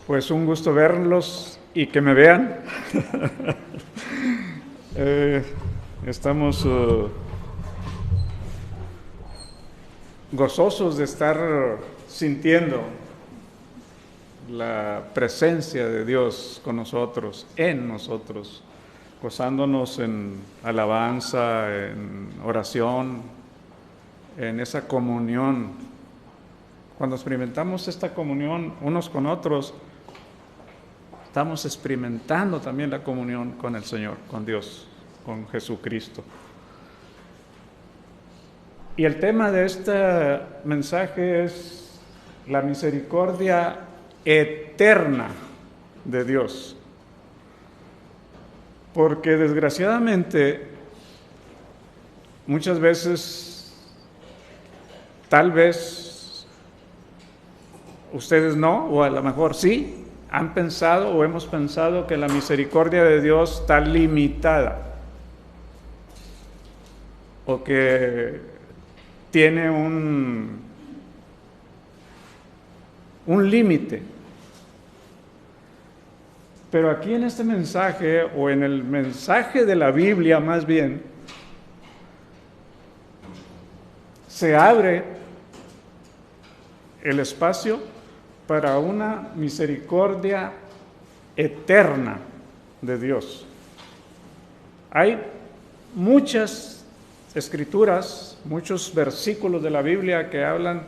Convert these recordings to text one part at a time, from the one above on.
Pues un gusto verlos y que me vean. Estamos gozosos de estar sintiendo la presencia de Dios con nosotros, en nosotros, gozándonos en alabanza, en oración, en esa comunión. Cuando experimentamos esta comunión unos con otros, estamos experimentando también la comunión con el Señor, con Dios, con Jesucristo. Y el tema de este mensaje es la misericordia eterna de Dios. Porque desgraciadamente, muchas veces, tal vez ustedes no, o a lo mejor sí, han pensado o hemos pensado que la misericordia de Dios está limitada, o que tiene un límite. Pero aquí en este mensaje, o en el mensaje de la Biblia más bien, se abre el espacio para una misericordia eterna de Dios. Hay muchas escrituras, muchos versículos de la Biblia que hablan,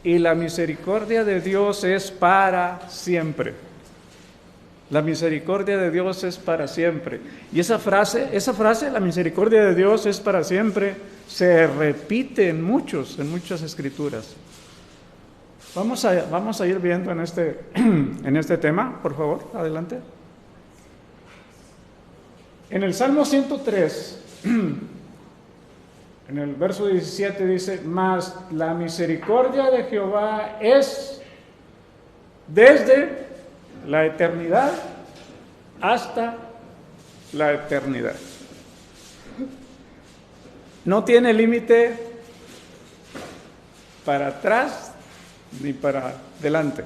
y la misericordia de Dios es para siempre. La misericordia de Dios es para siempre. Y esa frase, la misericordia de Dios es para siempre, se repite en muchas escrituras. Vamos a ir viendo en este tema, por favor, adelante. En el Salmo 103, en el verso 17 dice: mas la misericordia de Jehová es desde la eternidad hasta la eternidad. No tiene límite para atrás ni para adelante.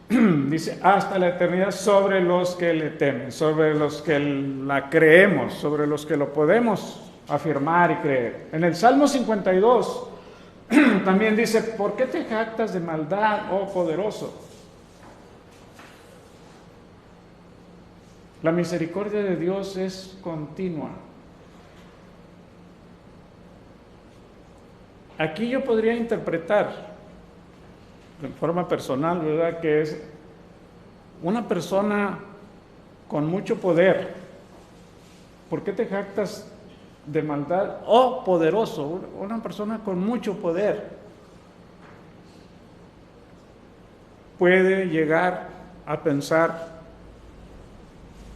Dice hasta la eternidad sobre los que le temen, sobre los que la creemos, sobre los que lo podemos afirmar y creer. En el Salmo 52 también dice: ¿por qué te jactas de maldad, oh poderoso? La misericordia de Dios es continua. Aquí yo podría interpretar de forma personal, ¿verdad?, que es una persona con mucho poder. ¿Por qué te jactas de maldad, oh poderoso? Una persona con mucho poder puede llegar a pensar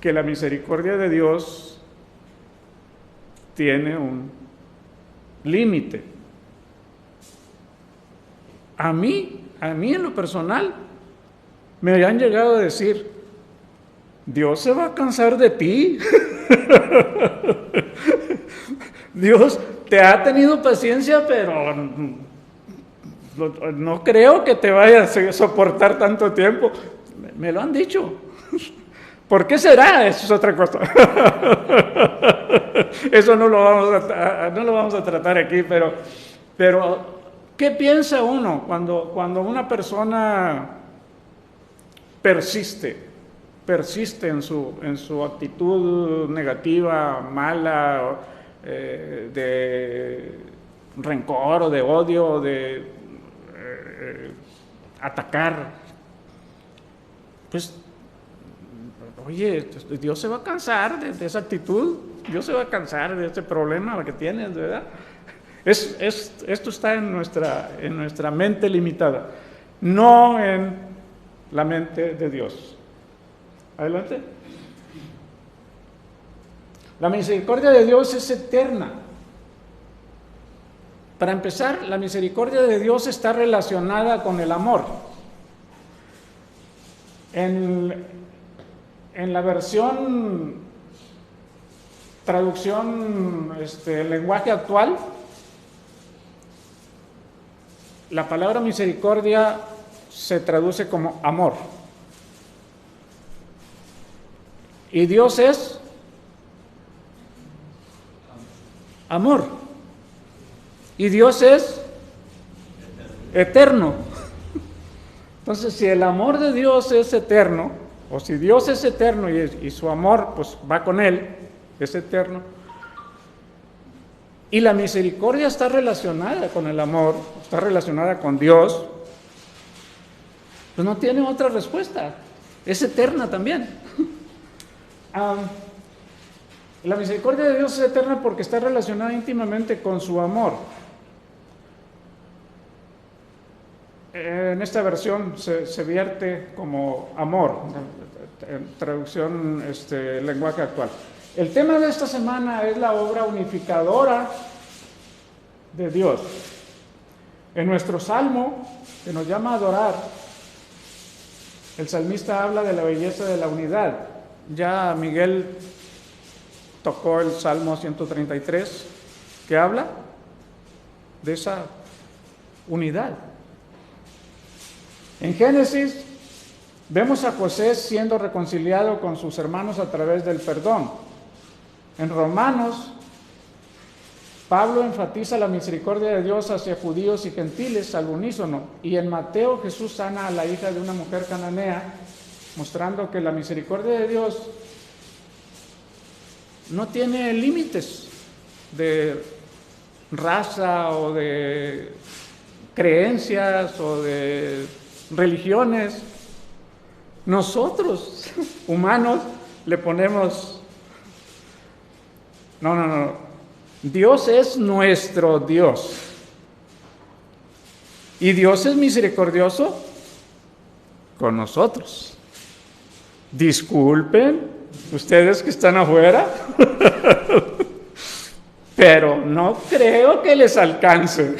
que la misericordia de Dios tiene un límite. A mí en lo personal, me han llegado a decir: Dios se va a cansar de ti. Dios te ha tenido paciencia, pero no creo que te vaya a soportar tanto tiempo. Me lo han dicho. ¿Por qué será? Eso es otra cosa. Eso no lo vamos a tratar aquí, pero ¿qué piensa uno cuando una persona persiste en su actitud negativa, mala, de rencor o de odio, o de atacar? Pues, oye, Dios se va a cansar de esa actitud, Dios se va a cansar de este problema que tienes, ¿verdad? Esto está en nuestra mente limitada, no en la mente de Dios. Adelante. La misericordia de Dios es eterna. Para empezar, la misericordia de Dios está relacionada con el amor. En en la versión, traducción, lenguaje actual, la palabra misericordia se traduce como amor. Y Dios es amor. Y Dios es eterno. Entonces, si el amor de Dios es eterno, o si Dios es eterno y su amor pues va con Él, es eterno, y la misericordia está relacionada con el amor, está relacionada con Dios, pues no tiene otra respuesta, es eterna también. La misericordia de Dios es eterna porque está relacionada íntimamente con su amor. En esta versión se vierte como amor, en traducción lenguaje actual. El tema de esta semana es la obra unificadora de Dios. En nuestro salmo, que nos llama a adorar, el salmista habla de la belleza de la unidad. Ya Miguel tocó el Salmo 133, que habla de esa unidad. En Génesis vemos a José siendo reconciliado con sus hermanos a través del perdón. En Romanos, Pablo enfatiza la misericordia de Dios hacia judíos y gentiles al unísono. Y en Mateo, Jesús sana a la hija de una mujer cananea, mostrando que la misericordia de Dios no tiene límites de raza o de creencias o de religiones. Nosotros, humanos, le ponemos... No. Dios es nuestro Dios. Y Dios es misericordioso con nosotros. Disculpen, ustedes que están afuera, pero no creo que les alcance.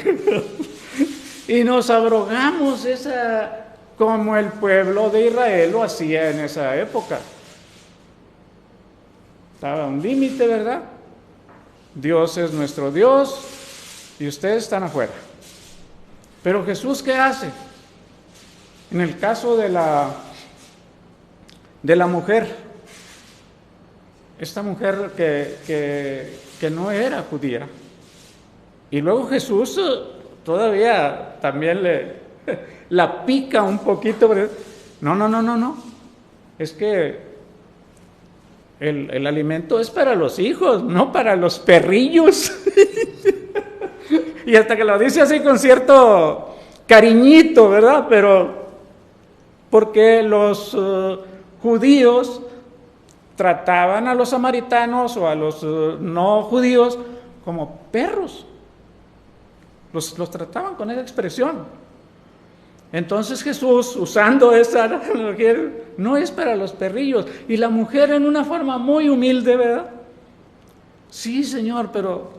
Y nos abrogamos como el pueblo de Israel lo hacía en esa época. Estaba un límite, ¿verdad? Dios es nuestro Dios y ustedes están afuera. Pero Jesús, ¿qué hace? En el caso de la mujer, esta mujer que no era judía, y luego Jesús todavía también la pica un poquito. No, es que el alimento es para los hijos, no para los perrillos. Y hasta que lo dice así con cierto cariñito, ¿verdad? Pero porque los judíos trataban a los samaritanos o a los no judíos como perros. Los trataban con esa expresión. Entonces Jesús, usando esa analogía, no es para los perrillos. Y la mujer en una forma muy humilde, ¿verdad? Sí, Señor, pero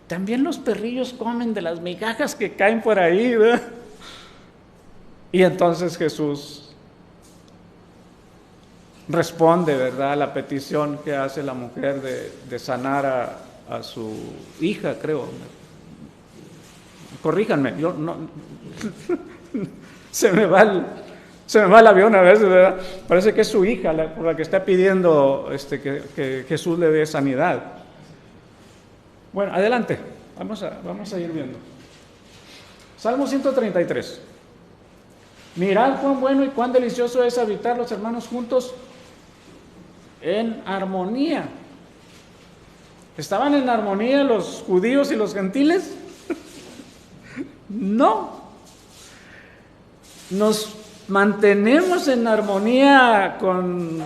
también los perrillos comen de las migajas que caen por ahí, ¿verdad? Y entonces Jesús responde, ¿verdad?, a la petición que hace la mujer de sanar a su hija, creo. Corríjanme, yo no... se me va el avión a veces, ¿verdad? Parece que es su hija por la que está pidiendo que Jesús le dé sanidad. Bueno, adelante, vamos a ir viendo. Salmo 133. Mirad cuán bueno y cuán delicioso es habitar los hermanos juntos en armonía. ¿Estaban en armonía los judíos y los gentiles? No. Nos mantenemos en armonía con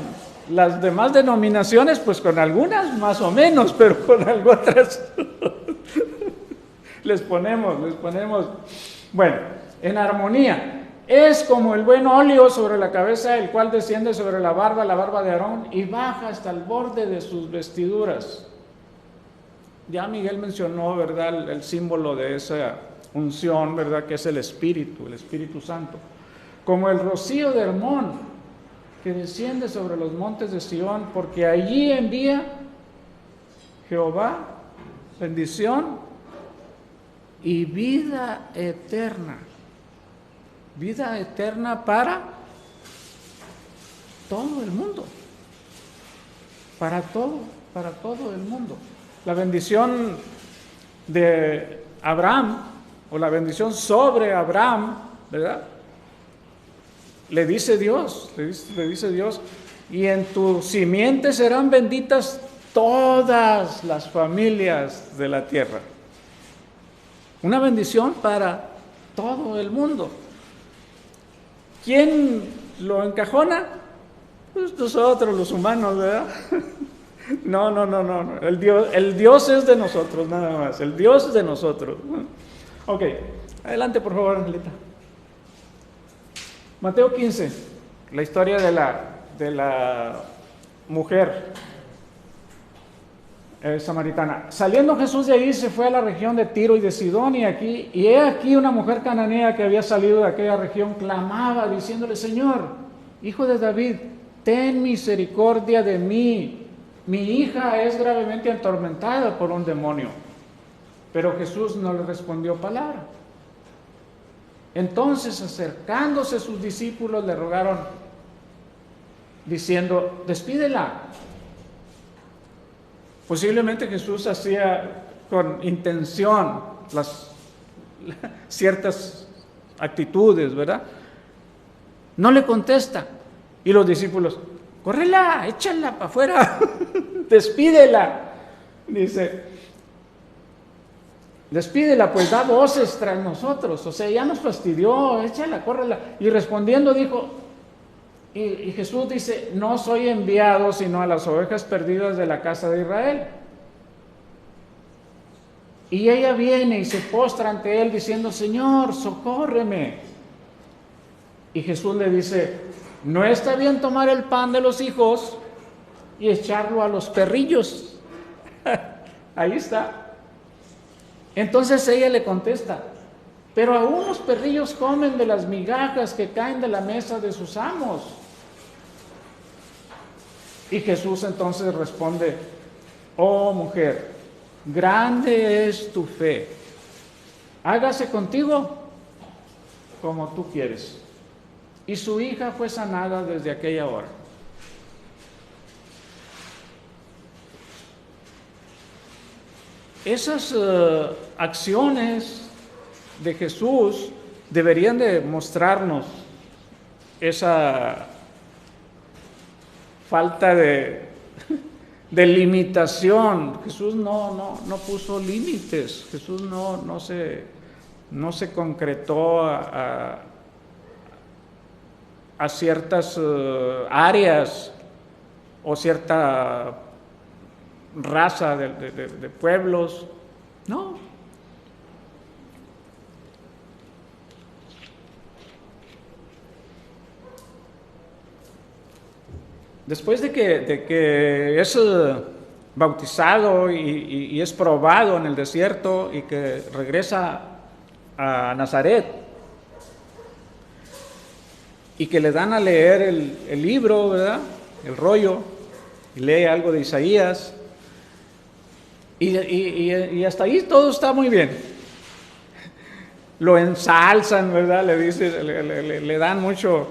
las demás denominaciones, pues con algunas más o menos, pero con otras les ponemos. Bueno, en armonía. Es como el buen óleo sobre la cabeza, el cual desciende sobre la barba de Aarón, y baja hasta el borde de sus vestiduras. Ya Miguel mencionó, ¿verdad?, el símbolo de esa unción, ¿verdad?, que es el Espíritu Santo. Como el rocío de Hermón, que desciende sobre los montes de Sión, porque allí envía Jehová bendición y vida eterna. Vida eterna para todo el mundo. Para todo el mundo. La bendición de Abraham, o la bendición sobre Abraham, ¿verdad? Le dice Dios, y en tu simiente serán benditas todas las familias de la tierra. Una bendición para todo el mundo. ¿Quién lo encajona? Pues nosotros, los humanos, ¿verdad? No. El Dios es de nosotros, nada más. El Dios es de nosotros. Ok, adelante por favor, Angelita. Mateo 15, la historia de la mujer samaritana. Saliendo Jesús de ahí, se fue a la región de Tiro y de Sidón, y he aquí una mujer cananea que había salido de aquella región clamaba diciéndole: Señor, Hijo de David, ten misericordia de mí, mi hija es gravemente atormentada por un demonio. Pero Jesús no le respondió palabra. Entonces, acercándose sus discípulos, le rogaron diciendo: despídela. Posiblemente Jesús hacía con intención ciertas actitudes, ¿verdad? No le contesta. Y los discípulos: córrela, échala para afuera, despídela. Dice: despídela, pues da voces tras nosotros. O sea, ya nos fastidió, échala, córrela. Y respondiendo dijo, y Jesús dice: no soy enviado sino a las ovejas perdidas de la casa de Israel. Y ella viene y se postra ante él diciendo: Señor, socórreme. Y Jesús le dice: no está bien tomar el pan de los hijos y echarlo a los perrillos. Ahí está. Entonces ella le contesta: pero aún los perrillos comen de las migajas que caen de la mesa de sus amos. Y Jesús entonces responde: oh mujer, grande es tu fe, hágase contigo como tú quieres. Y su hija fue sanada desde aquella hora. Esas acciones de Jesús deberían de mostrarnos esa falta de limitación. Jesús no puso límites. Jesús no se concretó a ciertas áreas o cierta raza de pueblos. No. Después de que es bautizado y es probado en el desierto y que regresa a Nazaret y que le dan a leer el libro, ¿verdad? El rollo, y lee algo de Isaías, y hasta ahí todo está muy bien. Lo ensalzan, ¿verdad? Le dan mucho.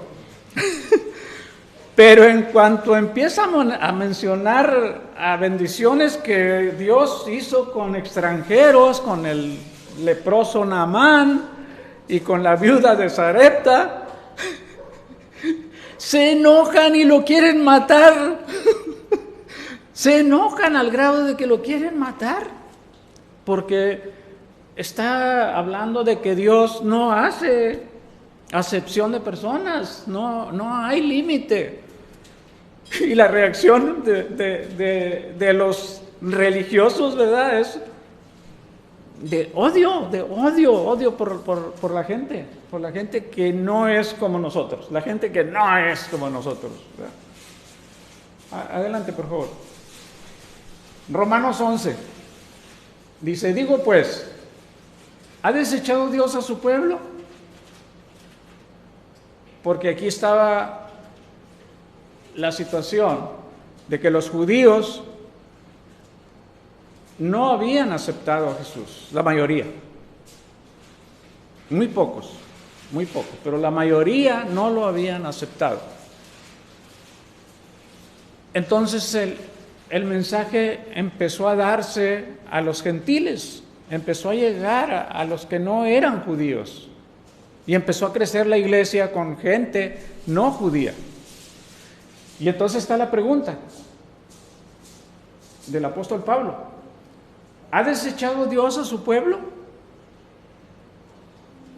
Pero en cuanto empieza a mencionar a bendiciones que Dios hizo con extranjeros, con el leproso Naamán y con la viuda de Sarepta, se enojan y lo quieren matar. Se enojan al grado de que lo quieren matar, porque está hablando de que Dios no hace acepción de personas, no hay límite. Y la reacción de los religiosos, ¿verdad?, es de odio por la gente que no es como nosotros, ¿verdad? Adelante, por favor. Romanos 11 dice: digo pues, ¿ha desechado Dios a su pueblo? Porque aquí estaba la situación de que los judíos no habían aceptado a Jesús, la mayoría. Muy pocos, pero la mayoría no lo habían aceptado. Entonces el mensaje empezó a darse a los gentiles, empezó a llegar a los que no eran judíos, y empezó a crecer la iglesia con gente no judía. Y entonces está la pregunta del apóstol Pablo: ¿ha desechado Dios a su pueblo?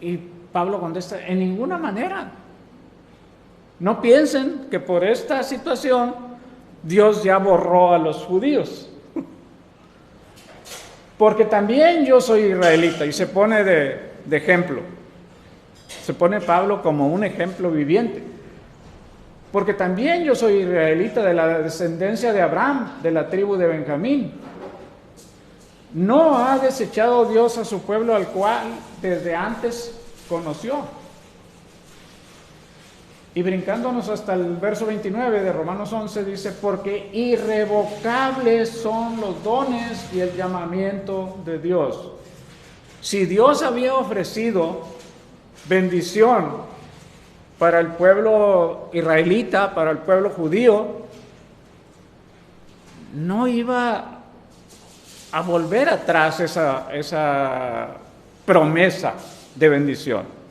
Y Pablo contesta: en ninguna manera. No piensen que por esta situación Dios ya borró a los judíos, porque también yo soy israelita. Y se pone de ejemplo, se pone Pablo como un ejemplo viviente, porque también yo soy israelita, de la descendencia de Abraham, de la tribu de Benjamín. No ha desechado Dios a su pueblo, al cual desde antes conoció. Y brincándonos hasta el verso 29 de Romanos 11, dice: porque irrevocables son los dones y el llamamiento de Dios. Si Dios había ofrecido bendición para el pueblo israelita, para el pueblo judío, no iba a volver atrás esa promesa de bendición.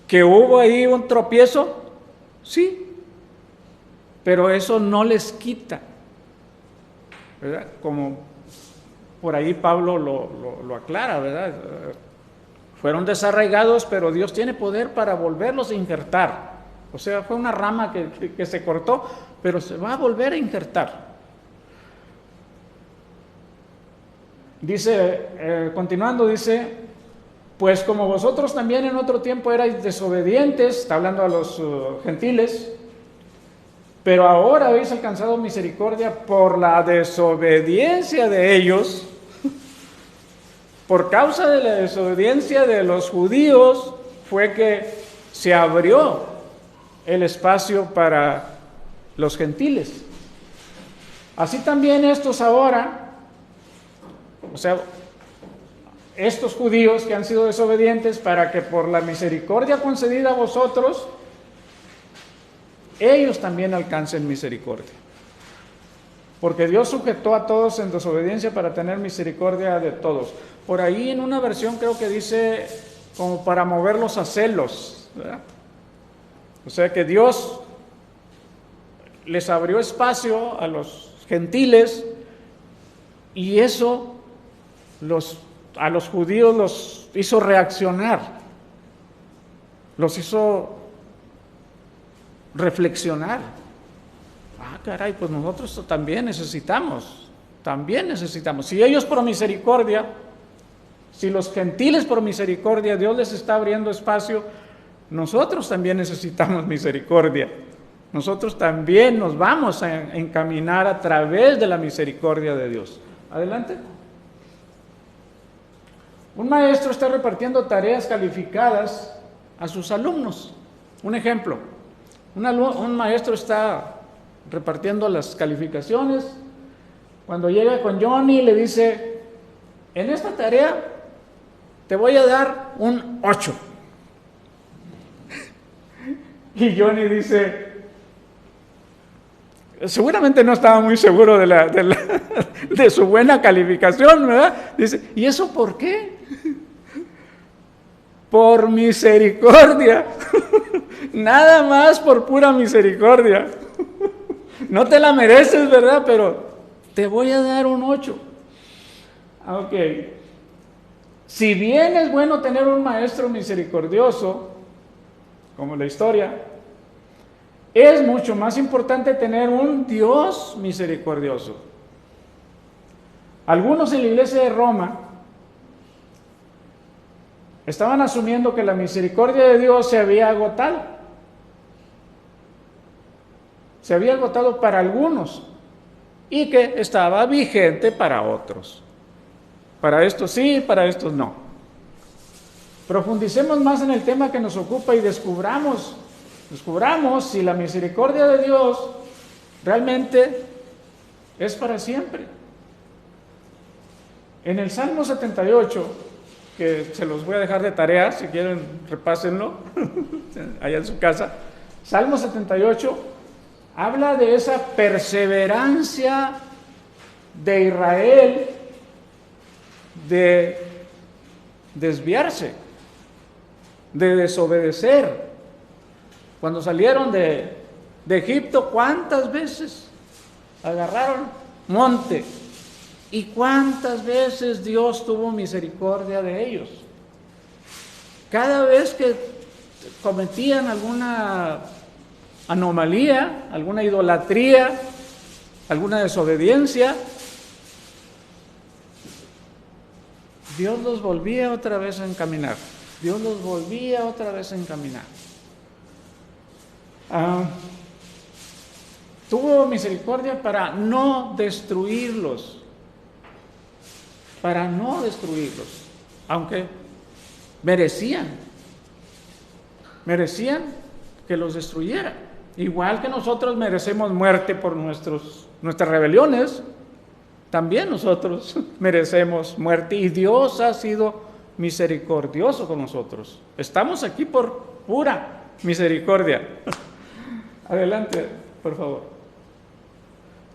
¿Que hubo ahí un tropiezo? Sí, pero eso no les quita, ¿verdad? Como por ahí Pablo lo aclara, ¿verdad? Fueron desarraigados, pero Dios tiene poder para volverlos a injertar. O sea, fue una rama que se cortó, pero se va a volver a injertar. Dice, continuando, dice: pues como vosotros también en otro tiempo erais desobedientes, está hablando a los gentiles, pero ahora habéis alcanzado misericordia por la desobediencia de ellos. Por causa de la desobediencia de los judíos fue que se abrió el espacio para los gentiles. Así también estos ahora, o sea, estos judíos que han sido desobedientes, para que por la misericordia concedida a vosotros, ellos también alcancen misericordia. Porque Dios sujetó a todos en desobediencia para tener misericordia de todos. Por ahí en una versión creo que dice como para moverlos a celos, ¿verdad? O sea que Dios les abrió espacio a los gentiles, y eso a los judíos los hizo reaccionar, los hizo reflexionar. Caray, pues nosotros también necesitamos. Si ellos por misericordia, si los gentiles por misericordia, Dios les está abriendo espacio, nosotros también necesitamos misericordia. Nosotros también nos vamos a encaminar a través de la misericordia de Dios. Adelante. Un maestro está repartiendo tareas calificadas a sus alumnos. Un ejemplo: un maestro está repartiendo las calificaciones. Cuando llega con Johnny, le dice: en esta tarea te voy a dar un 8. Y Johnny dice, seguramente no estaba muy seguro de su buena calificación, ¿verdad? Dice: ¿y eso por qué? Por misericordia. Nada más por pura misericordia. No te la mereces, ¿verdad? Pero te voy a dar un 8. Ok. Si bien es bueno tener un maestro misericordioso, como la historia, es mucho más importante tener un Dios misericordioso. Algunos en la iglesia de Roma estaban asumiendo que la misericordia de Dios se había agotado. Se había agotado para algunos y que estaba vigente para otros. Para estos sí, para estos no. Profundicemos más en el tema que nos ocupa y descubramos descubramos si la misericordia de Dios realmente es para siempre. En el Salmo 78, que se los voy a dejar de tarea, si quieren repásenlo allá en su casa. Salmo 78 habla de esa perseverancia de Israel de desviarse, de desobedecer. Cuando salieron de Egipto, ¿cuántas veces agarraron monte? ¿Y cuántas veces Dios tuvo misericordia de ellos? Cada vez que cometían alguna anomalía, alguna idolatría, alguna desobediencia, Dios los volvía otra vez a encaminar. Dios los volvía otra vez a encaminar. Tuvo misericordia para no destruirlos. Para no destruirlos. Aunque merecían que los destruyera. Igual que nosotros merecemos muerte por nuestras rebeliones, también nosotros merecemos muerte, y Dios ha sido misericordioso con nosotros. Estamos aquí por pura misericordia. Adelante, por favor.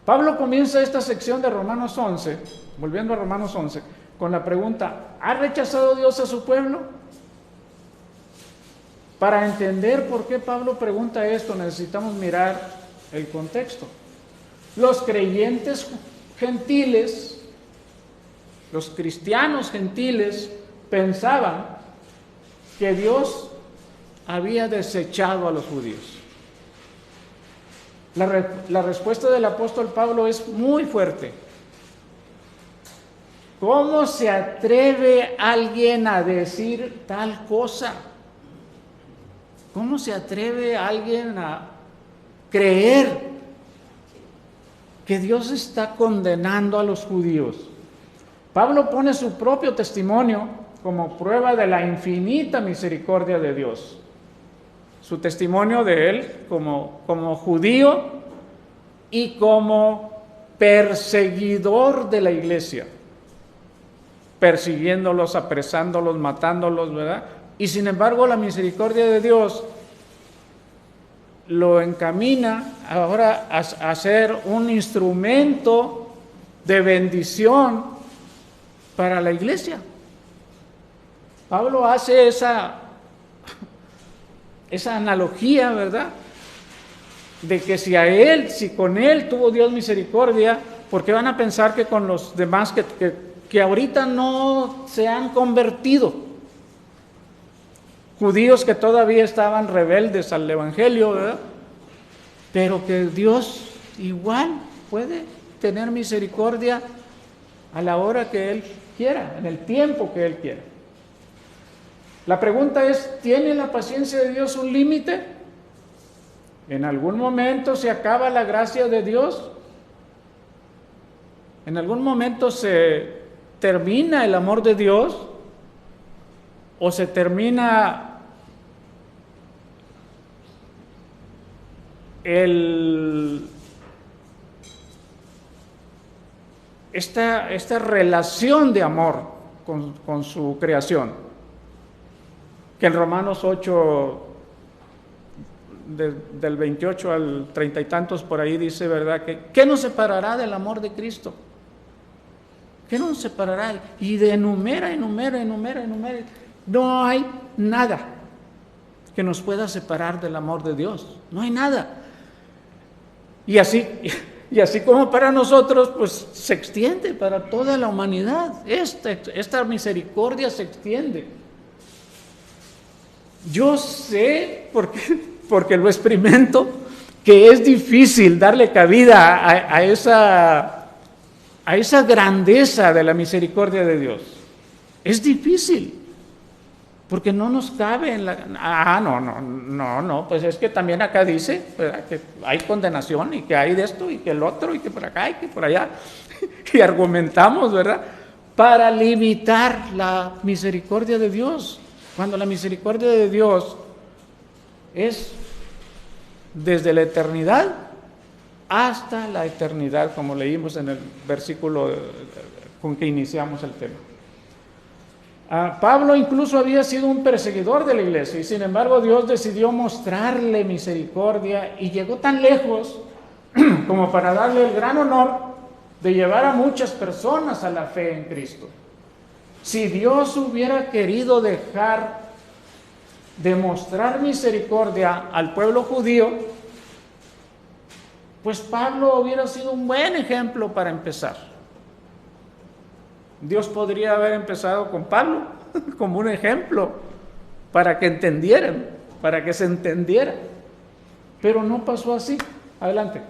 Pablo comienza esta sección de Romanos 11, volviendo a Romanos 11, con la pregunta: ¿ha rechazado Dios a su pueblo? Para entender por qué Pablo pregunta esto, necesitamos mirar el contexto. Los creyentes gentiles, los cristianos gentiles, pensaban que Dios había desechado a los judíos. La respuesta del apóstol Pablo es muy fuerte. ¿Cómo se atreve alguien a decir tal cosa? ¿Cómo se atreve alguien a creer que Dios está condenando a los judíos? Pablo pone su propio testimonio como prueba de la infinita misericordia de Dios. Su testimonio de él como judío y como perseguidor de la iglesia, persiguiéndolos, apresándolos, matándolos, ¿verdad? Y sin embargo la misericordia de Dios lo encamina ahora a ser un instrumento de bendición para la iglesia. Pablo hace esa analogía, ¿verdad? De que si con él tuvo Dios misericordia, ¿por qué van a pensar que con los demás que ahorita no se han convertido? Judíos que todavía estaban rebeldes al evangelio, ¿verdad? Pero que Dios igual puede tener misericordia a la hora que Él quiera, en el tiempo que Él quiera. La pregunta es: ¿tiene la paciencia de Dios un límite? ¿En algún momento se acaba la gracia de Dios? ¿En algún momento se termina el amor de Dios? ¿O se termina esta relación de amor con su creación? Que en Romanos 8, del 28 al 30 y tantos por ahí dice, ¿verdad? ¿Qué nos separará del amor de Cristo? ¿Qué nos separará? Y enumera. No hay nada que nos pueda separar del amor de Dios. No hay nada. Y así como para nosotros, pues se extiende para toda la humanidad. Esta misericordia se extiende. Yo sé, porque lo experimento, que es difícil darle cabida a esa grandeza de la misericordia de Dios. Es difícil. Porque no nos cabe en no, pues es que también acá dice, ¿verdad?, que hay condenación y que hay de esto y que el otro y que por acá y que por allá. Y argumentamos, ¿verdad?, para limitar la misericordia de Dios. Cuando la misericordia de Dios es desde la eternidad hasta la eternidad, como leímos en el versículo con que iniciamos el tema. Pablo incluso había sido un perseguidor de la iglesia y sin embargo Dios decidió mostrarle misericordia y llegó tan lejos como para darle el gran honor de llevar a muchas personas a la fe en Cristo. Si Dios hubiera querido dejar de mostrar misericordia al pueblo judío, pues Pablo hubiera sido un buen ejemplo para empezar. Dios podría haber empezado con Pablo como un ejemplo para que entendieran, para que se entendiera. Pero no pasó así. Adelante.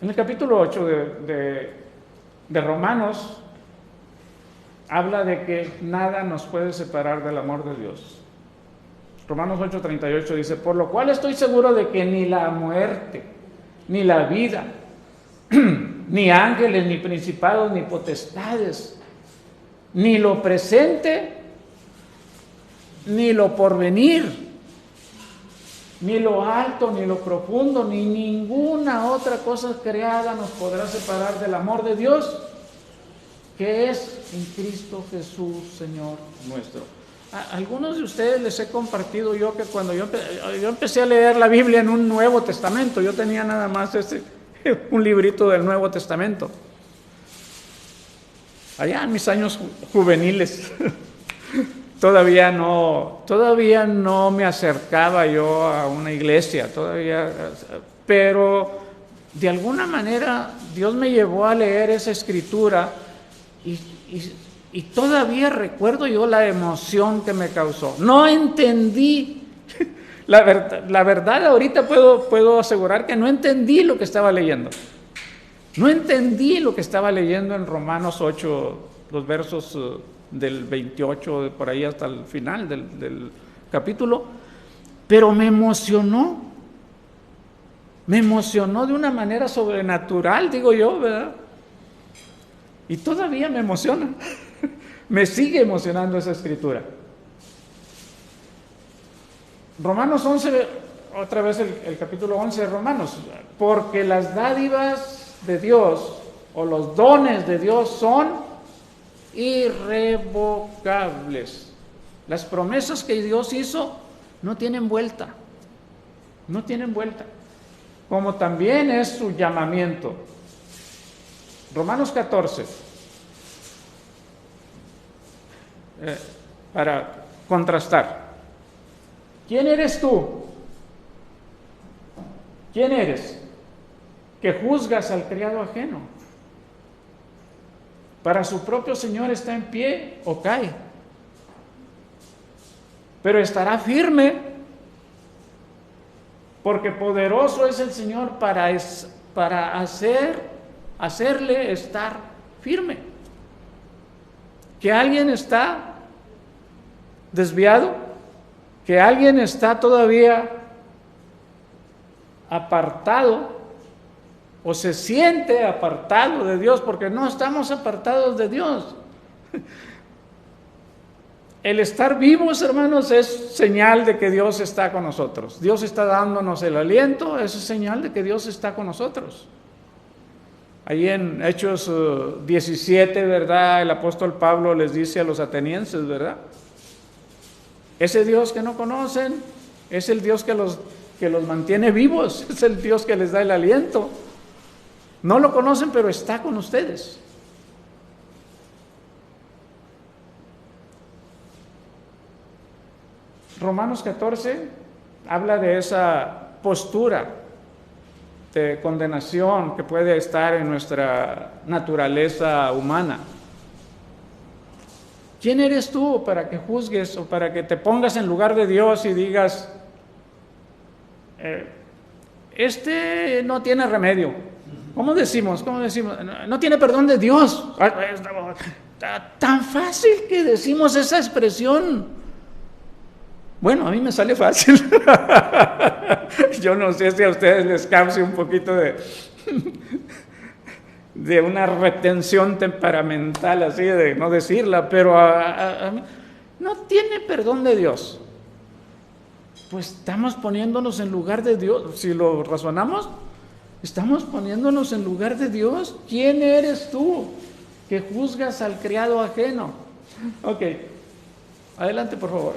En el capítulo 8 de Romanos habla de que nada nos puede separar del amor de Dios. Romanos 8:38 dice: por lo cual estoy seguro de que ni la muerte, ni la vida, ni ángeles, ni principados, ni potestades, ni lo presente, ni lo porvenir, ni lo alto, ni lo profundo, ni ninguna otra cosa creada nos podrá separar del amor de Dios, que es en Cristo Jesús, Señor nuestro. A algunos de ustedes les he compartido yo que cuando yo empecé a leer la Biblia en un Nuevo Testamento, yo tenía nada más un librito del Nuevo Testamento, allá en mis años juveniles. Todavía no me acercaba yo a una iglesia, pero de alguna manera Dios me llevó a leer esa escritura y todavía recuerdo yo la emoción que me causó. No entendí, la verdad ahorita puedo asegurar que no entendí lo que estaba leyendo. No entendí lo que estaba leyendo en Romanos 8, los versos del 28 por ahí hasta el final del capítulo, pero me emocionó de una manera sobrenatural, digo yo, ¿verdad? Y todavía me emociona, me sigue emocionando esa escritura. Romanos 11, otra vez el capítulo 11 de Romanos: porque las dádivas de Dios o los dones de Dios son irrevocables. Las promesas que Dios hizo no tienen vuelta, como también es su llamamiento. Romanos 14, para contrastar. ¿Quién eres tú? ¿Quién eres que juzgas al criado ajeno? Para su propio Señor está en pie o cae, pero estará firme, porque poderoso es el Señor para hacerle estar firme. Que alguien está desviado, que alguien está todavía apartado, o se siente apartado de Dios, porque no estamos apartados de Dios. El estar vivos, hermanos, es señal de que Dios está con nosotros. Dios está dándonos el aliento, eso es señal de que Dios está con nosotros. Ahí en Hechos 17, ¿verdad? El apóstol Pablo les dice a los atenienses, ¿verdad? Ese Dios que no conocen es el Dios que los mantiene vivos, es el Dios que les da el aliento. No lo conocen, pero está con ustedes. Romanos 14 habla de esa postura de condenación que puede estar en nuestra naturaleza humana. ¿Quién eres tú para que juzgues o para que te pongas en lugar de Dios y digas, este no tiene remedio? ¿Cómo decimos? No tiene perdón de Dios. Tan fácil que decimos esa expresión. Bueno, a mí me sale fácil. Yo no sé si a ustedes les cause un poquito de una retención temperamental así de no decirla, pero a mí, no tiene perdón de Dios. Pues estamos poniéndonos en lugar de Dios. Si lo razonamos, estamos poniéndonos en lugar de Dios. ¿Quién eres tú que juzgas al criado ajeno? Ok, adelante por favor.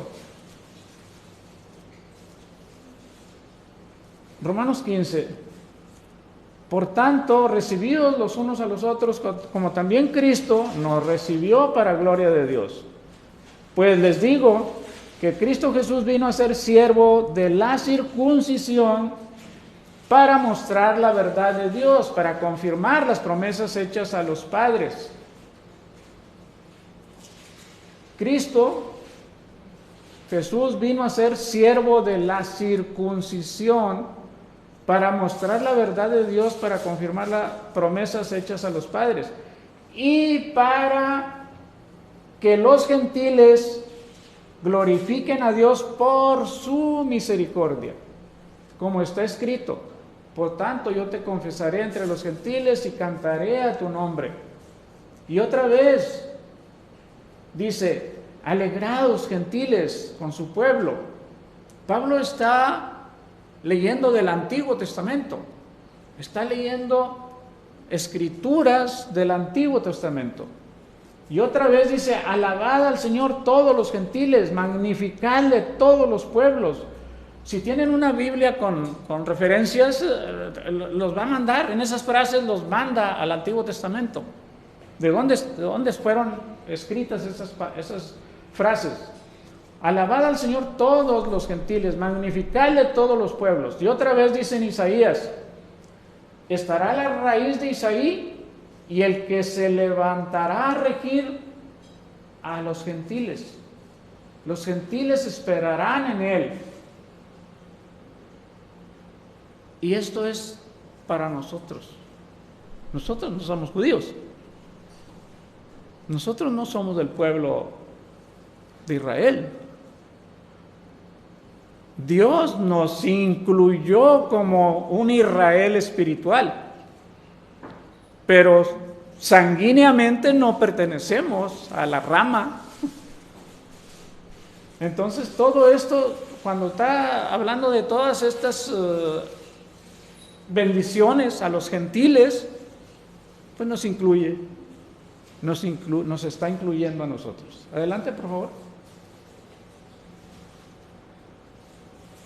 Romanos 15. Por tanto, recibidos los unos a los otros, como también Cristo nos recibió para gloria de Dios. Pues les digo que Cristo Jesús vino a ser siervo de la circuncisión para mostrar la verdad de Dios, para confirmar las promesas hechas a los padres. Cristo Jesús vino a ser siervo de la circuncisión para mostrar la verdad de Dios, para confirmar las promesas hechas a los padres y para que los gentiles glorifiquen a Dios por su misericordia, como está escrito: por tanto yo te confesaré entre los gentiles y cantaré a tu nombre. Y otra vez dice: alegraos gentiles con su pueblo. Pablo está leyendo del Antiguo Testamento, está leyendo escrituras del Antiguo Testamento. Y otra vez dice: alabad al Señor todos los gentiles, magnificadle todos los pueblos. Si tienen una Biblia con referencias, los va a mandar, en esas frases los manda al Antiguo Testamento. ¿De dónde fueron escritas esas frases? Alabad al Señor todos los gentiles, magnificadle todos los pueblos. Y otra vez dice en Isaías: estará la raíz de Isaí y el que se levantará a regir a los gentiles. Los gentiles esperarán en él. Y esto es para nosotros. Nosotros no somos judíos. Nosotros no somos del pueblo de Israel. Dios nos incluyó como un Israel espiritual, pero sanguíneamente no pertenecemos a la rama. Entonces todo esto, cuando está hablando de todas estas bendiciones a los gentiles, pues nos incluye, nos está incluyendo a nosotros. Adelante, por favor.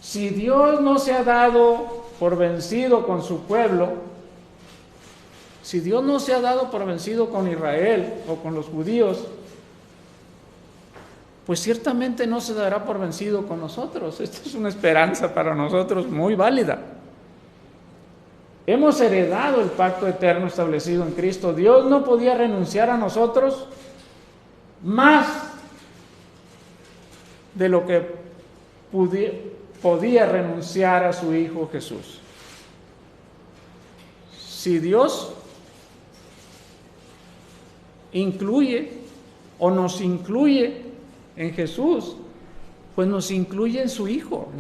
Si Dios no se ha dado por vencido con su pueblo, si Dios no se ha dado por vencido con Israel o con los judíos, pues ciertamente no se dará por vencido con nosotros. Esta es una esperanza para nosotros muy válida. Hemos heredado el pacto eterno establecido en Cristo. Dios no podía renunciar a nosotros más de lo que podía renunciar a su Hijo Jesús. Si Dios incluye o nos incluye en Jesús, pues nos incluye en su Hijo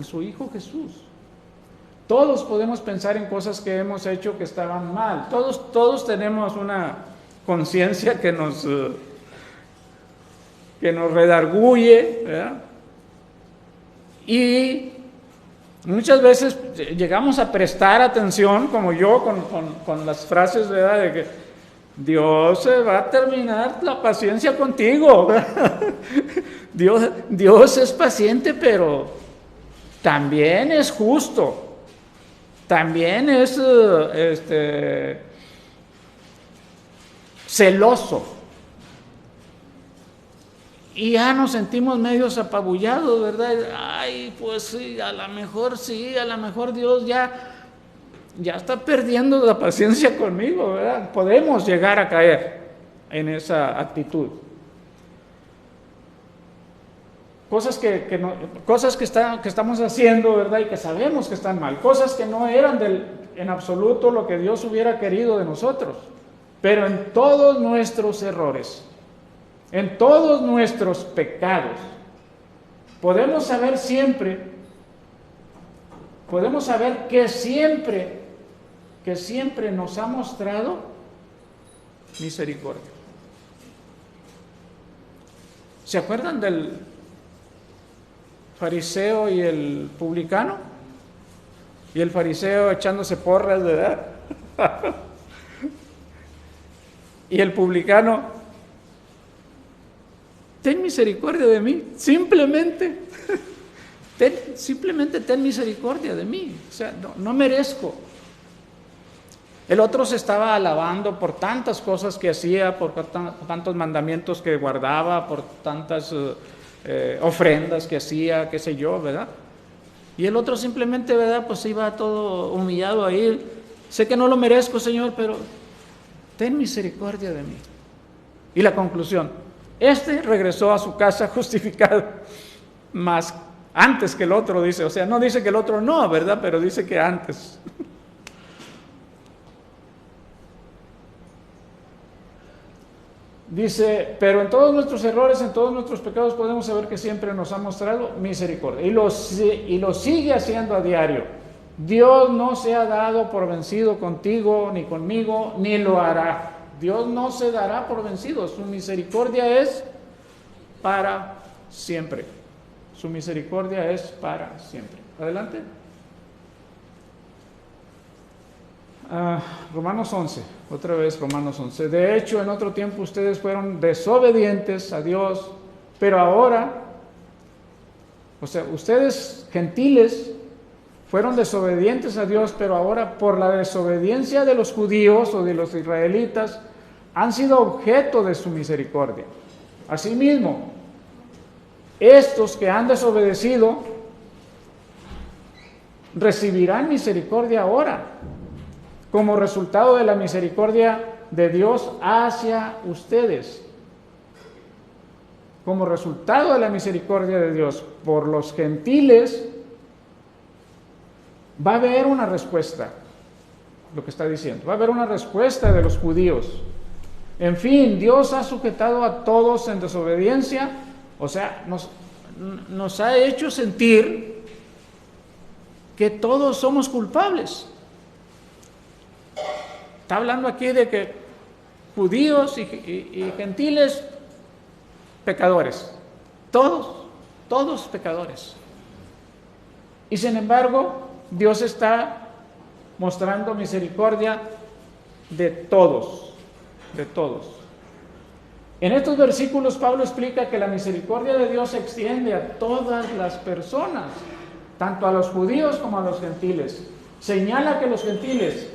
Jesús. Todos podemos pensar en cosas que hemos hecho que estaban mal. Todos tenemos una conciencia que nos redarguye, ¿verdad? Y muchas veces llegamos a prestar atención, como yo, con las frases, ¿verdad?, de que Dios se va a terminar la paciencia contigo. Dios es paciente, pero también es justo. También es celoso. Y ya nos sentimos medios apabullados, ¿verdad? Ay, pues sí, a lo mejor Dios ya está perdiendo la paciencia conmigo, ¿verdad? Podemos llegar a caer en esa actitud. Cosas que estamos haciendo, ¿verdad? Y que sabemos que están mal. Cosas que no eran en absoluto lo que Dios hubiera querido de nosotros. Pero en todos nuestros errores, en todos nuestros pecados, podemos saber que siempre nos ha mostrado misericordia. ¿Se acuerdan fariseo y el publicano, y el fariseo echándose porras, ¿verdad? Y el publicano, ten misericordia de mí, simplemente ten misericordia de mí, o sea, no merezco. El otro se estaba alabando por tantas cosas que hacía, por tantos mandamientos que guardaba, por tantas ofrendas que hacía, qué sé yo, ¿verdad? Y el otro simplemente, ¿verdad? Pues iba todo humillado ahí. Sé que no lo merezco, Señor, pero ten misericordia de mí. Y la conclusión, regresó a su casa justificado, más antes que el otro, dice. O sea, no dice que el otro no, ¿verdad? Pero dice que antes. Dice, pero en todos nuestros errores, en todos nuestros pecados podemos saber que siempre nos ha mostrado misericordia y lo sigue haciendo a diario. Dios no se ha dado por vencido contigo, ni conmigo, ni lo hará. Dios no se dará por vencido. Su misericordia es para siempre. Su misericordia es para siempre. Adelante. Romanos 11, otra vez Romanos 11. De hecho, en otro tiempo ustedes fueron desobedientes a Dios, pero ahora, o sea, ustedes gentiles fueron desobedientes a Dios, pero ahora por la desobediencia de los judíos o de los israelitas han sido objeto de su misericordia. Asimismo, estos que han desobedecido recibirán misericordia ahora, como resultado de la misericordia de Dios hacia ustedes. Como resultado de la misericordia de Dios por los gentiles, va a haber una respuesta, lo que está diciendo. Va a haber una respuesta de los judíos. En fin, Dios ha sujetado a todos en desobediencia, o sea, nos ha hecho sentir que todos somos culpables. Está hablando aquí de que judíos y gentiles, pecadores, todos pecadores. Y sin embargo, Dios está mostrando misericordia de todos. En estos versículos Pablo explica que la misericordia de Dios se extiende a todas las personas, tanto a los judíos como a los gentiles. Señala que los gentiles,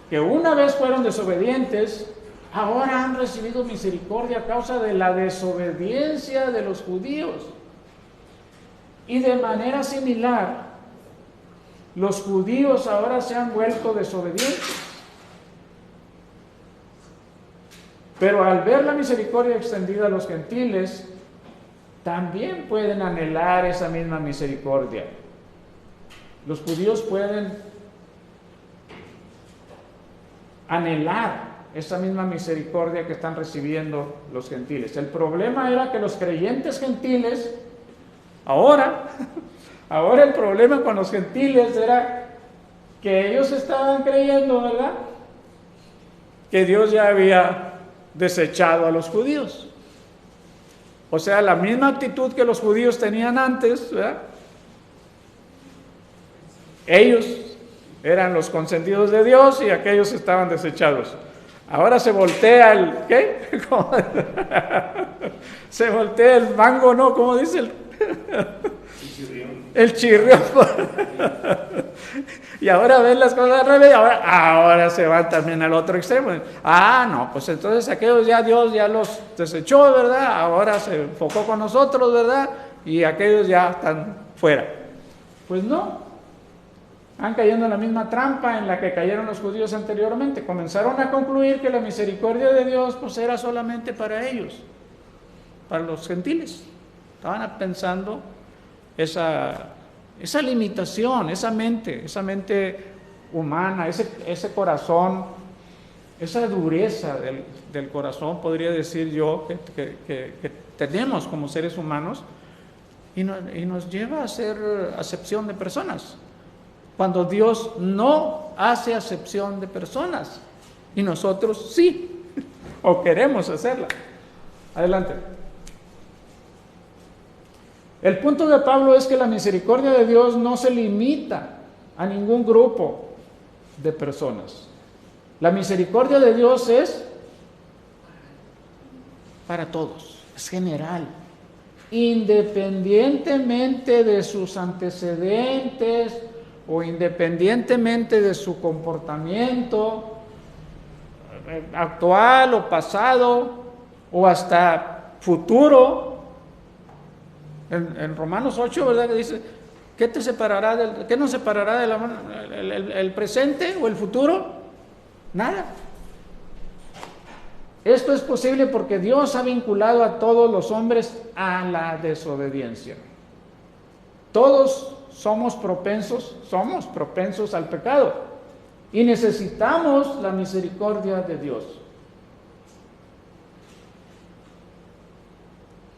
que una vez fueron desobedientes, ahora han recibido misericordia a causa de la desobediencia de los judíos. Y de manera similar, los judíos ahora se han vuelto desobedientes. Pero al ver la misericordia extendida a los gentiles, también pueden anhelar esa misma misericordia. Los judíos pueden anhelar esa misma misericordia que están recibiendo los gentiles. El problema era que los creyentes gentiles, ahora el problema con los gentiles era que ellos estaban creyendo, ¿verdad?, que Dios ya había desechado a los judíos. O sea, la misma actitud que los judíos tenían antes, ¿verdad? Ellos eran los consentidos de Dios y aquellos estaban desechados. Ahora se voltea el, ¿qué? Se voltea el mango, ¿no? ¿Cómo dice el chirrión? Y ahora ven las cosas al revés, ahora se van también al otro extremo. No, pues entonces aquellos ya Dios ya los desechó, ¿verdad? Ahora se enfocó con nosotros, ¿verdad? Y aquellos ya están fuera. Pues no, han caído en la misma trampa en la que cayeron los judíos anteriormente. Comenzaron a concluir que la misericordia de Dios pues era solamente para ellos, para los gentiles. Estaban pensando esa limitación, esa mente humana, ese corazón, esa dureza del corazón, podría decir yo, que tenemos como seres humanos, y nos lleva a hacer acepción de personas, cuando Dios no hace acepción de personas, y nosotros sí, o queremos hacerla. Adelante. El punto de Pablo es que la misericordia de Dios no se limita a ningún grupo de personas. La misericordia de Dios es para todos, es general, independientemente de sus antecedentes o independientemente de su comportamiento actual o pasado o hasta futuro. En Romanos 8, ¿verdad? Que dice, ¿qué nos separará del amor? ¿El presente o el futuro? Nada. Esto es posible porque Dios ha vinculado a todos los hombres a la desobediencia. Todos somos propensos al pecado y necesitamos la misericordia de Dios.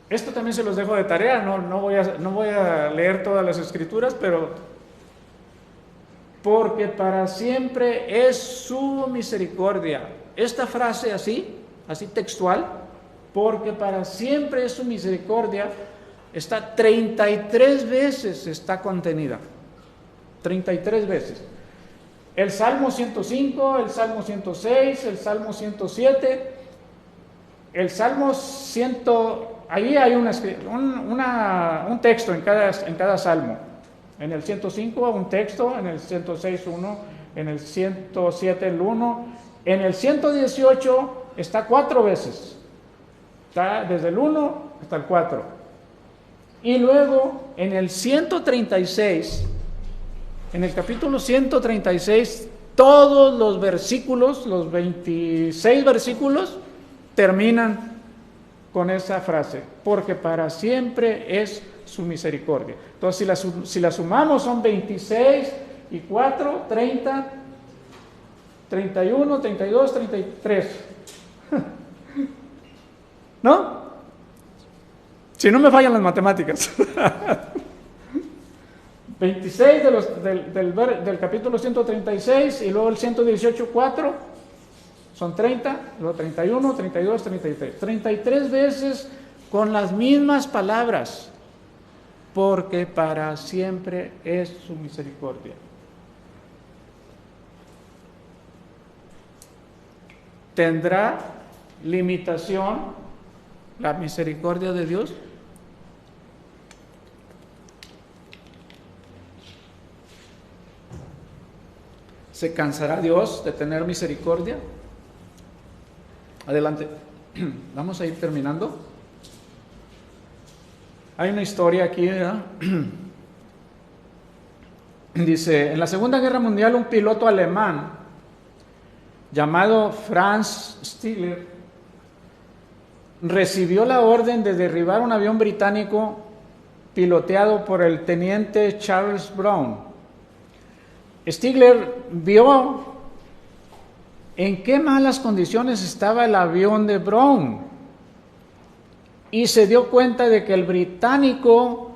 Esto también se los dejo de tarea, no voy a leer todas las escrituras, pero porque para siempre es su misericordia. Esta frase así textual, porque para siempre es su misericordia, está 33 veces está contenida. 33 veces. El Salmo 105, el Salmo 106, el Salmo 107, el Salmo 100, ahí hay un texto en cada salmo. En el 105 un texto, en el 106 uno, en el 107 el 1, en el 118 está 4 veces. Está desde el 1 hasta el 4. Y luego en el 136, en el capítulo 136, todos los versículos, los 26 versículos, terminan con esa frase, porque para siempre es su misericordia. Entonces, si la sumamos, son 26 y 4, 30, 31, 32, 33. ¿No? Si no me fallan las matemáticas. 26 del capítulo 136 y luego el 118, 4. Son 30, luego 31, 32, 33. 33 veces con las mismas palabras, porque para siempre es su misericordia. ¿Tendrá limitación la misericordia de Dios? ¿Se cansará Dios de tener misericordia? Adelante, vamos a ir terminando. Hay una historia aquí, ¿verdad? Dice, en la Segunda Guerra Mundial un piloto alemán llamado Franz Stigler recibió la orden de derribar un avión británico piloteado por el teniente Charles Brown. Stigler vio en qué malas condiciones estaba el avión de Brown y se dio cuenta de que el británico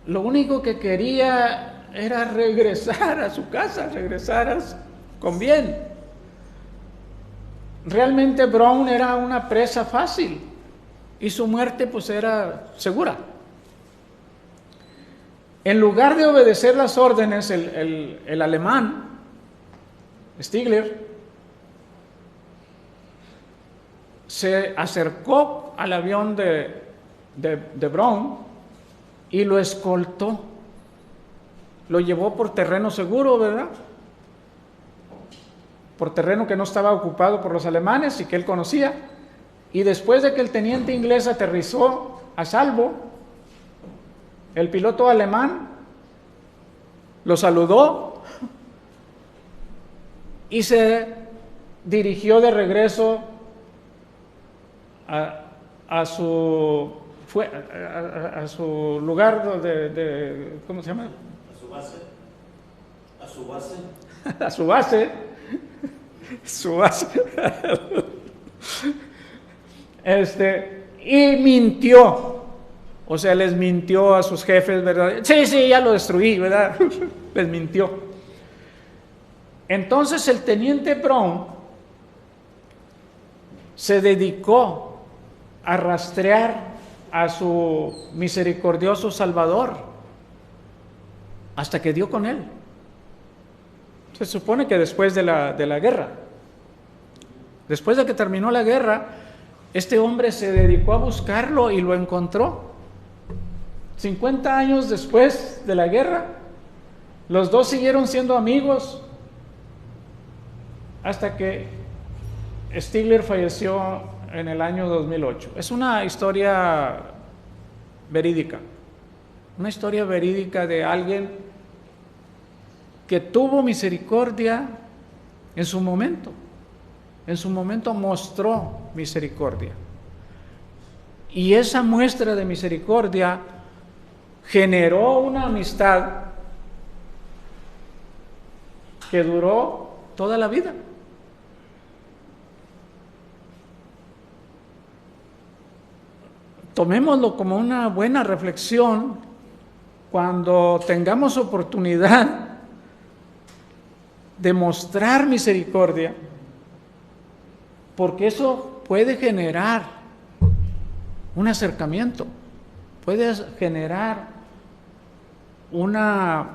lo único que quería era regresar a su casa, regresar con bien. Realmente Brown era una presa fácil y su muerte pues era segura. En lugar de obedecer las órdenes, el alemán Stigler se acercó al avión de Brown y lo escoltó. Lo llevó por terreno seguro, ¿verdad? Por terreno que no estaba ocupado por los alemanes y que él conocía. Y después de que el teniente inglés aterrizó a salvo, el piloto alemán lo saludó y se dirigió de regreso a su lugar de ¿cómo se llama? A su base. A su base. A su base. Su base. Y mintió. O sea, les mintió a sus jefes, ¿verdad? Sí, ya lo destruí, ¿verdad? Les mintió. Entonces el teniente Brown se dedicó a rastrear a su misericordioso Salvador hasta que dio con él. Se supone que después de la guerra, después de que terminó la guerra, este hombre se dedicó a buscarlo y lo encontró. 50 años después de la guerra, los dos siguieron siendo amigos hasta que Stigler falleció en el año 2008. Es una historia verídica, de alguien que tuvo misericordia en su momento. En su momento mostró misericordia. Y esa muestra de misericordia generó una amistad que duró toda la vida. Tomémoslo como una buena reflexión cuando tengamos oportunidad de mostrar misericordia, porque eso puede generar un acercamiento, puede generar una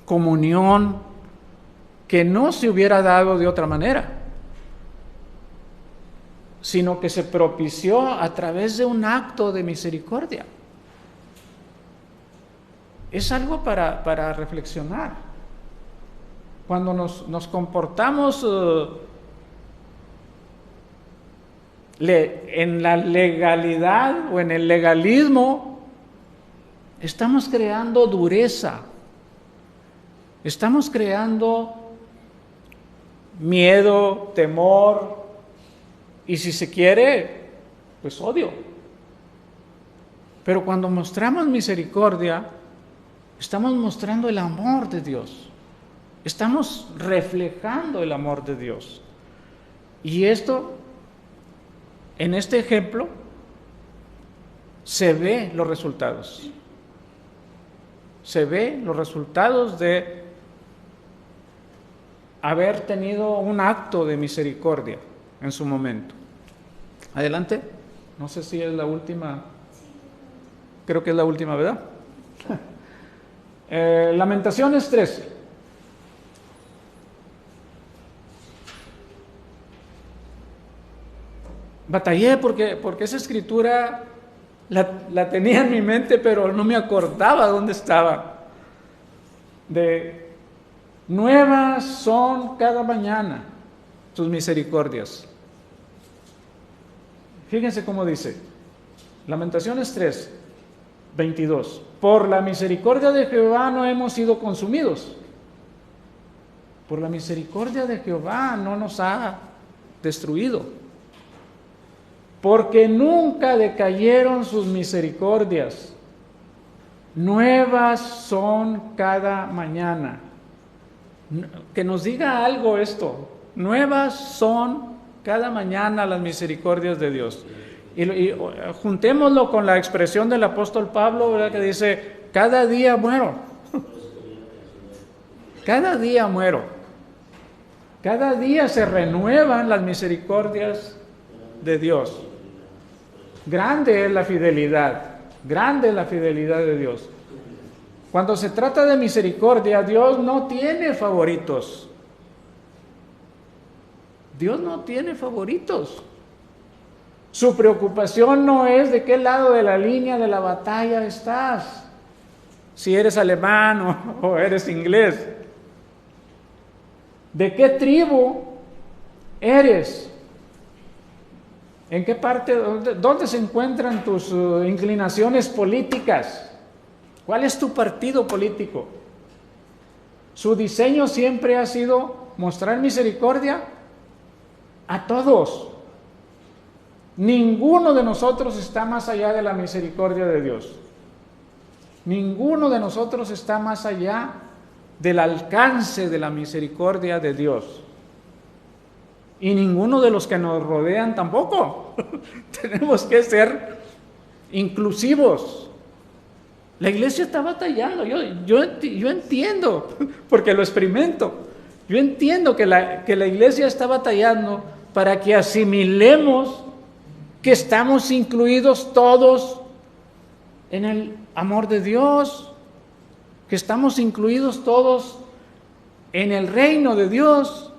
comunión que no se hubiera dado de otra manera, sino que se propició a través de un acto de misericordia. Es algo para reflexionar. Cuando nos comportamos en la legalidad o en el legalismo, estamos creando dureza, estamos creando miedo, temor y, si se quiere, pues odio. Pero cuando mostramos misericordia, estamos mostrando el amor de Dios, estamos reflejando el amor de Dios. Y esto, en este ejemplo, se ve los resultados. Se ve los resultados de haber tenido un acto de misericordia en su momento. Adelante. No sé si es la última. Creo que es la última, ¿verdad? Lamentaciones 13. Batallé porque esa escritura la tenía en mi mente, pero no me acordaba dónde estaba. Nuevas son cada mañana tus misericordias. Fíjense cómo dice, Lamentaciones 3, 22. Por la misericordia de Jehová no hemos sido consumidos. Por la misericordia de Jehová no nos ha destruido. Porque nunca decayeron sus misericordias. Nuevas son cada mañana. Que nos diga algo esto. Nuevas son cada mañana las misericordias de Dios. Y juntémoslo con la expresión del apóstol Pablo, ¿verdad? Que dice, cada día muero. Cada día muero. Cada día se renuevan las misericordias de Dios. Grande es la fidelidad. Grande es la fidelidad de Dios. Cuando se trata de misericordia, Dios no tiene favoritos. Dios no tiene favoritos. Su preocupación no es de qué lado de la línea de la batalla estás. Si eres alemán o eres inglés. ¿De qué tribu eres? ¿En qué parte? ¿Dónde se encuentran tus inclinaciones políticas? ¿Cuál es tu partido político? Su diseño siempre ha sido mostrar misericordia a todos. Ninguno de nosotros está más allá de la misericordia de Dios. Ninguno de nosotros está más allá del alcance de la misericordia de Dios. Y ninguno de los que nos rodean tampoco. Tenemos que ser inclusivos. La iglesia está batallando. Yo entiendo, porque lo experimento. Yo entiendo que la iglesia está batallando para que asimilemos que estamos incluidos todos en el amor de Dios, que estamos incluidos todos en el reino de Dios.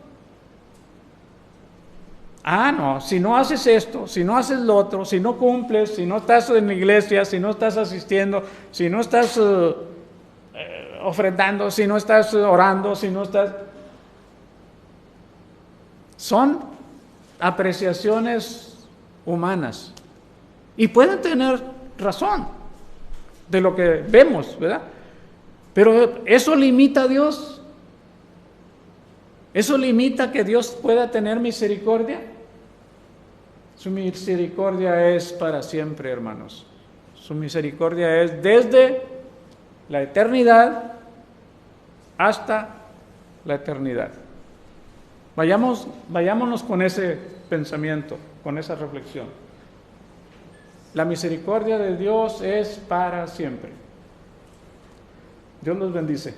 Ah, no, si no haces esto, si no haces lo otro, si no cumples, si no estás en la iglesia, si no estás asistiendo, si no estás ofrendando, si no estás orando, si no estás... Son apreciaciones humanas y pueden tener razón de lo que vemos, ¿verdad? Pero ¿eso limita a Dios? ¿Eso limita que Dios pueda tener misericordia? Su misericordia es para siempre, hermanos. Su misericordia es desde la eternidad hasta la eternidad. Vayámonos con ese pensamiento, con esa reflexión. La misericordia de Dios es para siempre. Dios los bendice.